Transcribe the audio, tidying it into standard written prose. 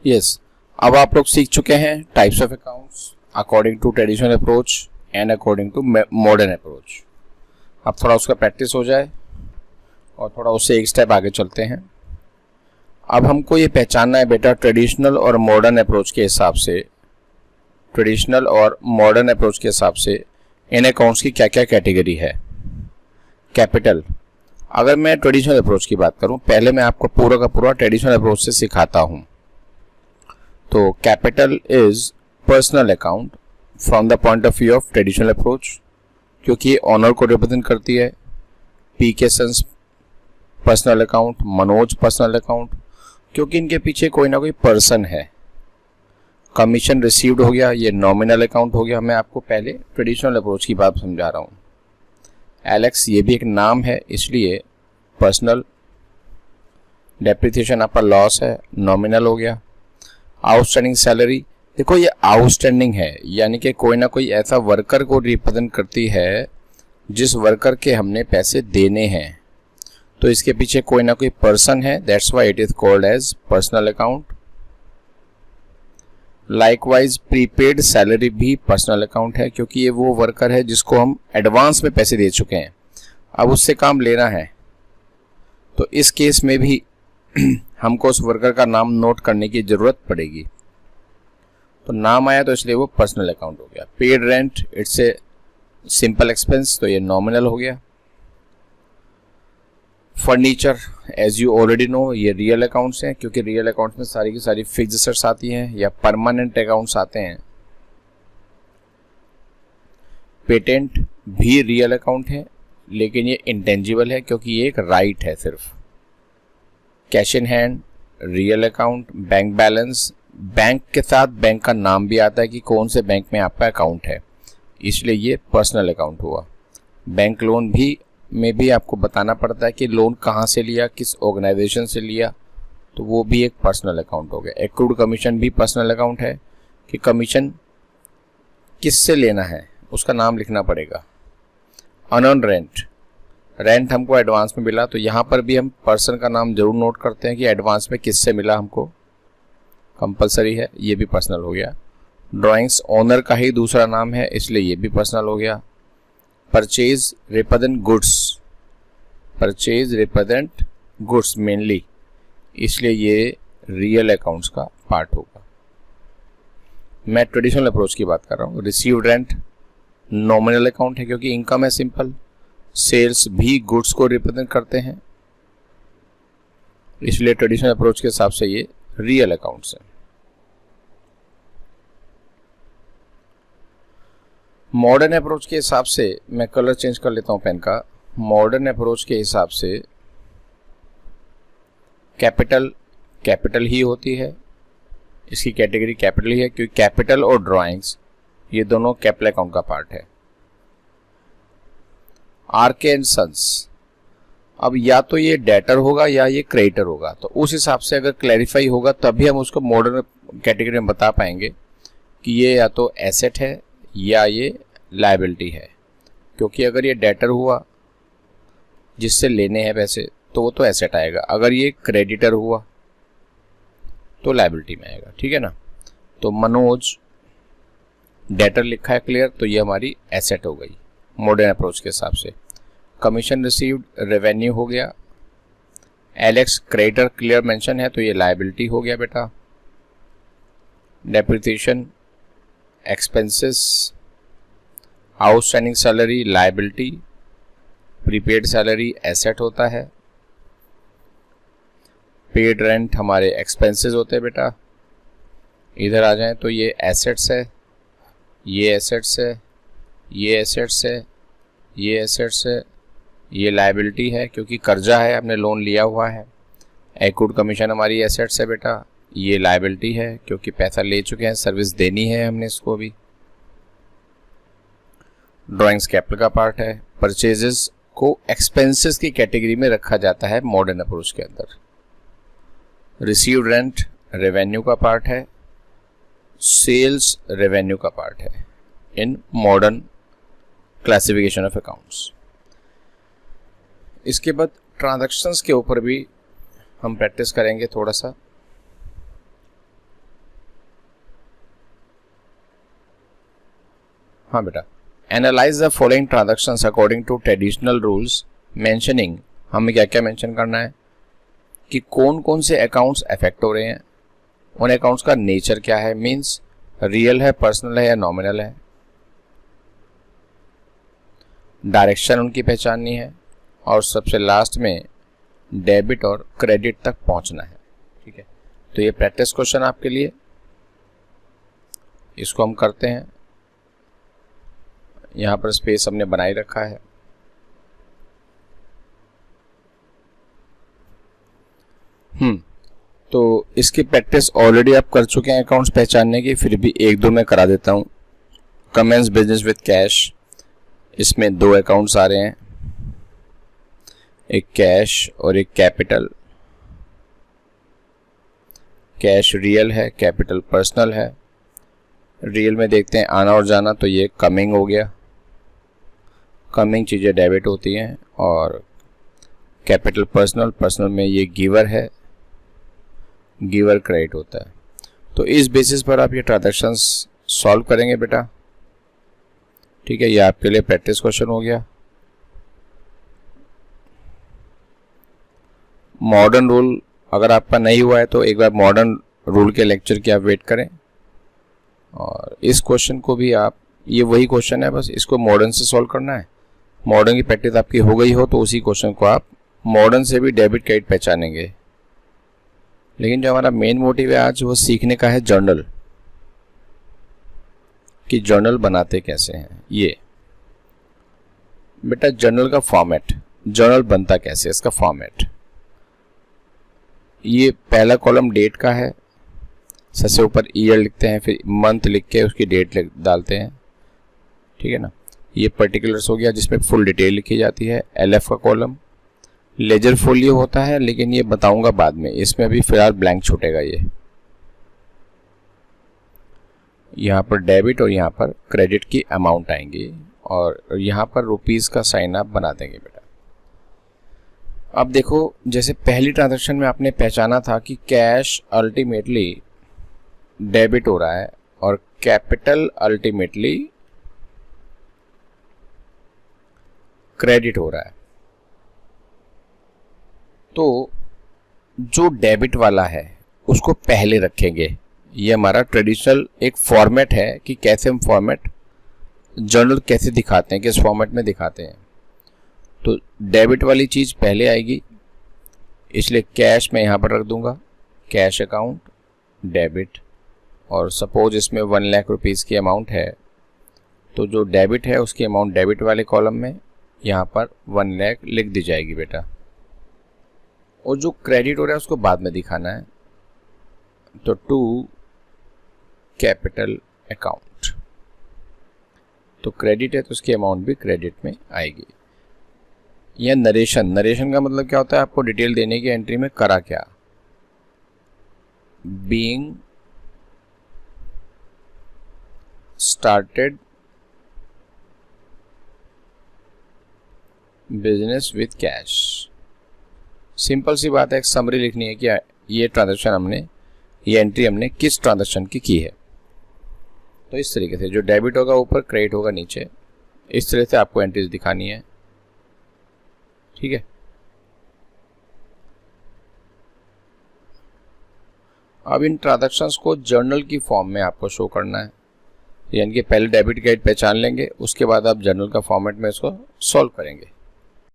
Yes, अब आप लोग सीख चुके हैं types of accounts according to traditional approach and according to modern approach. अब थोड़ा उसका प्रैक्टिस हो जाए और थोड़ा उससे एक स्टेप आगे चलते हैं। अब हमको ये पहचानना है बेटा ट्रेडिशनल और मॉडर्न अप्रोच के हिसाब से, ट्रेडिशनल और मॉडर्न अप्रोच के हिसाब से इन अकाउंट्स की क्या क्या कैटेगरी है। कैपिटल, अगर मैं ट्रेडिशनल अप्रोच की बात करूं, पहले मैं आपको पूरा का पूरा ट्रेडिशनल अप्रोच से सिखाता हूं। तो capital is personal account from the point of view of traditional approach, क्योंकि ये ऑनर को रिप्रेजेंट करती है। P K sons personal account, Manoj personal account, क्योंकि इनके पीछे कोई ना कोई पर्सन है। कमीशन रिसीव्ड हो गया, ये नॉमिनल अकाउंट हो गया। मैं आपको पहले ट्रेडिशनल अप्रोच की बात समझा रहा हूँ। एलेक्स ये भी एक नाम है, इसलिए पर्सनल। डेप्रिसिएशन आपका लॉस है, नॉमिनल हो गया। आउटस्टैंडिंग सैलरी, देखो ये आउटस्टैंडिंग है, यानी कि कोई ना कोई ऐसा वर्कर को रिप्रेजेंट करती है जिस वर्कर के हमने पैसे देने हैं, तो इसके पीछे कोई ना कोई पर्सन है, that's why it is called as personal account. Likewise prepaid salary भी पर्सनल अकाउंट है, क्योंकि ये वो वर्कर है जिसको हम एडवांस में पैसे दे चुके हैं, अब उससे काम लेना है। तो इस केस में भी हमको उस वर्कर का नाम नोट करने की जरूरत पड़ेगी। तो नाम आया तो इसलिए वो पर्सनल अकाउंट हो गया। Paid rent, it's a simple expense, तो ये नॉमिनल हो गया। Furniture, as you already know, ये रियल अकाउंट्स हैं, क्योंकि रियल अकाउंट्स में सारी की सारी फिक्स्ड एसेट्स आती हैं या परमानेंट अकाउंट्स आते हैं। पेटेंट भी रियल अकाउंट है, लेकिन ये इंटेंजिबल है क्योंकि ये एक राइट है सिर्फ। Cash in hand real account. Bank balance, bank के साथ बैंक का नाम भी आता है कि कौन से बैंक में आपका अकाउंट है, इसलिए ये पर्सनल अकाउंट हुआ। बैंक लोन में भी आपको बताना पड़ता है कि लोन कहाँ से लिया, किस ऑर्गेनाइजेशन से लिया, तो वो भी एक पर्सनल अकाउंट हो गया। एक्रूड कमीशन भी पर्सनल अकाउंट है कि कमीशन किससे लेना है उसका नाम लिखना पड़ेगा। अनअर्न्ड रेंट, रेंट हमको एडवांस में मिला, तो यहाँ पर भी हम पर्सन का नाम जरूर नोट करते हैं कि एडवांस में किससे मिला हमको, कंपलसरी है, ये भी पर्सनल हो गया। ड्राइंग्स ओनर का ही दूसरा नाम है, इसलिए ये भी पर्सनल हो गया। Purchase represent goods, purchase represent goods mainly, इसलिए ये रियल अकाउंट्स का पार्ट होगा। मैं ट्रेडिशनल अप्रोच की बात कर रहा हूँ। रिसीव्ड रेंट नॉमिनल अकाउंट है, क्योंकि इनकम है सिंपल। सेल्स भी गुड्स को रिप्रेजेंट करते हैं, इसलिए ट्रेडिशनल अप्रोच के हिसाब से ये रियल अकाउंट्स हैं। मॉडर्न अप्रोच के हिसाब से, मैं कलर चेंज कर लेता हूं पेन का। मॉडर्न अप्रोच के हिसाब से कैपिटल ही होती है, इसकी कैटेगरी कैपिटल ही है, क्योंकि कैपिटल और ड्राइंग्स ये दोनों कैपिटल अकाउंट का पार्ट है। आरके एंड सन्स, अब या तो ये डेटर होगा या ये क्रेडिटर होगा, तो उस हिसाब से अगर क्लैरिफाई होगा तभी हम उसको मॉडर्न कैटेगरी में बता पाएंगे कि ये या तो एसेट है या ये लायबिलिटी है। क्योंकि अगर ये डेटर हुआ जिससे लेने हैं पैसे तो वो तो एसेट आएगा, अगर ये क्रेडिटर हुआ तो लायबिलिटी में आएगा, ठीक है ना। तो मनोज डेटर लिखा है क्लियर, तो ये हमारी एसेट हो गई मॉडर्न अप्रोच के हिसाब से। कमीशन रिसीव्ड रेवेन्यू हो गया। एलेक्स क्रेडिटर क्लियर मेंशन है, तो ये लायबिलिटी हो गया बेटा। Depreciation expenses. Outstanding salary liability, prepaid salary asset होता है। पेड रेंट हमारे एक्सपेंसेस होते हैं बेटा। इधर आ जाएं तो ये एसेट्स है, ये एसेट्स है, ये एसेट्स है, ये एसेट्स है, ये लायबिलिटी है क्योंकि कर्जा है, हमने लोन लिया हुआ है। एक्रूड कमीशन हमारी एसेट्स है बेटा, ये लायबिलिटी है क्योंकि पैसा ले चुके हैं, सर्विस देनी है हमने इसको भी। ड्राइंग्स कैपिटल का पार्ट है। परचेजेस को एक्सपेंसेस की कैटेगरी में रखा जाता है मॉडर्न अप्रोच के अंदर। रिसीव्ड रेंट रेवेन्यू का पार्ट है, सेल्स रेवेन्यू का पार्ट है in modern classification of accounts. इसके बाद ट्रांजैक्शंस के ऊपर भी हम प्रैक्टिस करेंगे थोड़ा सा। हाँ बेटा, analyse the following transactions according to traditional rules mentioning, हमें क्या क्या मेंशन करना है कि कौन कौन से अकाउंट्स अफेक्ट हो रहे हैं, उन अकाउंट्स का नेचर क्या है, मींस रियल है, पर्सनल है या नॉमिनल है, डायरेक्शन उनकी पहचाननी है, और सबसे लास्ट में डेबिट और क्रेडिट तक पहुंचना है। ठीक है, तो ये प्रैक्टिस क्वेश्चन आपके लिए, इसको हम करते हैं। यहाँ पर स्पेस हमने बनाए रखा है। तो इसकी प्रैक्टिस ऑलरेडी आप कर चुके हैं अकाउंट्स पहचानने की, फिर भी एक दो मैं करा देता हूँ। कमेंस बिजनेस विद कैश, इसमें दो अकाउंट्स आ रहे हैं, एक कैश और एक कैपिटल। कैश रियल है, कैपिटल पर्सनल है। रियल में देखते हैं आना और जाना, तो ये कमिंग हो गया, कमिंग चीज़ें डेबिट होती हैं, और कैपिटल पर्सनल, पर्सनल में ये गिवर है, गिवर क्रेडिट होता है। तो इस बेसिस पर आप ये ट्रांजैक्शंस सॉल्व करेंगे बेटा। ठीक है, ये आपके लिए प्रैक्टिस क्वेश्चन हो गया। मॉडर्न रूल अगर आपका नहीं हुआ है तो एक बार मॉडर्न रूल के लेक्चर की आप वेट करें, और इस क्वेश्चन को भी आप, ये वही क्वेश्चन है, बस इसको मॉडर्न से सॉल्व करना है। मॉडर्न की प्रैक्टिस आपकी हो गई हो तो उसी क्वेश्चन को आप मॉडर्न से भी डेबिट क्रेडिट पहचानेंगे। लेकिन जो हमारा मेन मोटिव है आज वो सीखने का है जर्नल, कि जर्नल बनाते कैसे हैं। ये बेटा जर्नल का फॉर्मेट, जर्नल बनता कैसे, इसका फॉर्मेट, ये पहला कॉलम डेट का है, सबसे ऊपर ईयर लिखते हैं, फिर मंथ लिख के उसकी डेट डालते हैं। ठीक है ना, ये पर्टिकुलर्स हो गया जिसमें फुल डिटेल लिखी जाती है। एलएफ का कॉलम लेजर फोलियो होता है, लेकिन ये बताऊंगा बाद में, इसमें अभी फिलहाल ब्लैंक छूटेगा। ये यहाँ पर डेबिट और यहाँ पर क्रेडिट की अमाउंट आएंगी, और यहाँ पर रुपीस का साइन आप बना देंगे बेटा। अब देखो, जैसे पहली ट्रांजैक्शन में आपने पहचाना था कि कैश अल्टीमेटली डेबिट हो रहा है और कैपिटल अल्टीमेटली क्रेडिट हो रहा है। तो जो डेबिट वाला है उसको पहले रखेंगे। ये हमारा ट्रेडिशनल एक फॉर्मेट है कि कैसे हम फॉर्मेट जर्नल कैसे दिखाते हैं, किस फॉर्मेट में दिखाते हैं। तो डेबिट वाली चीज़ पहले आएगी, इसलिए कैश मैं यहाँ पर रख दूंगा, कैश अकाउंट डेबिट, और सपोज इसमें 1 लाख रुपीज़ की अमाउंट है, तो जो डेबिट है उसकी अमाउंट डेबिट वाले कॉलम में यहाँ पर 1 लाख लिख दी जाएगी बेटा, और जो क्रेडिट हो रहा है उसको बाद में दिखाना है। तो टू कैपिटल अकाउंट, तो क्रेडिट है तो उसकी अमाउंट भी क्रेडिट में आएगी। यह नरेशन, नरेशन का मतलब क्या होता है, आपको डिटेल देने की एंट्री में करा क्या, being started business with cash. Simple सी बात है, एक समरी लिखनी है कि ये ट्रांजैक्शन हमने, ये एंट्री हमने किस ट्रांजैक्शन की है। तो इस तरीके से जो डेबिट होगा ऊपर, क्रेडिट होगा नीचे, इस तरह से आपको एंट्रीज दिखानी है। ठीक है, अब इन ट्रांजैक्शंस को जर्नल की फॉर्म में आपको शो करना है, यानी कि पहले डेबिट क्रेडिट पहचान लेंगे, उसके बाद आप जर्नल का फॉर्मेट में इसको सॉल्व करेंगे।